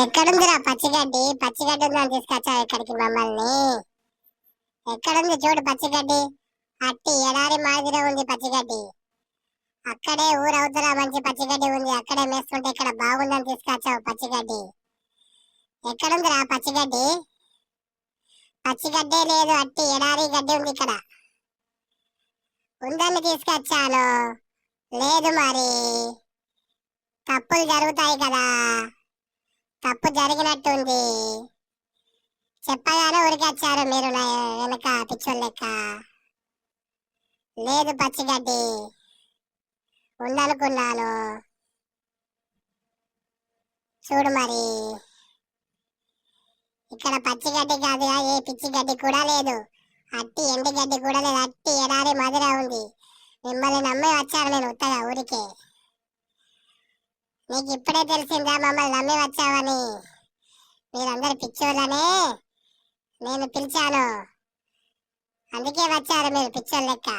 ఎక్కడుందిరా పచ్చిగడ్డి? పచ్చిగడ్డి ఉందని తీసుకొచ్చావు ఇక్కడికి మమ్మల్ని. ఎక్కడుంది చూడు పచ్చిగడ్డి. అట్టి ఎడారి మాదిరి ఉంది పచ్చిగడ్డి. అక్కడే ఊరవుతురా మంచి పచ్చిగడ్డి ఉంది, అక్కడే మేస్తుంటే ఇక్కడ బాగుందని తీసుకొచ్చావు పచ్చిగడ్డి. ఎక్కడుందిరా పచ్చిగడ్డి? పచ్చిగడ్డే లేదు, అట్టి ఎడారి గడ్డి ఉంది ఇక్కడ. ఉందని తీసుకొచ్చాను. లేదు మరి, తప్పులు జరుగుతాయి కదా, తప్పు జరిగినట్టుంది. చెప్పగానే ఉరికొచ్చారు మీరు నా వెనక పిచ్చోళ్ళ లెక్క. లేదు పచ్చిగడ్డి, ఉందనుకున్నాను. చూడు మరి, ఇక్కడ పచ్చిగడ్డి కాదుగా, ఏ పిచ్చి గడ్డి కూడా లేదు, అట్టి ఎండి గడ్డి కూడా లేదు, అట్టి ఎడారి మదిరా ఉంది. మిమ్మల్ని నమ్మి వచ్చాను నేను ఉత్తగా ఊరికే. నీకు ఇప్పుడే తెలిసిందా మమ్మల్ని నమ్మి వచ్చావని? మీరందరు పిచ్చోళ్ళనే నేను పిలిచాను, అందుకే వచ్చారు మీరు పిచ్చోళ్ళ లెక్క.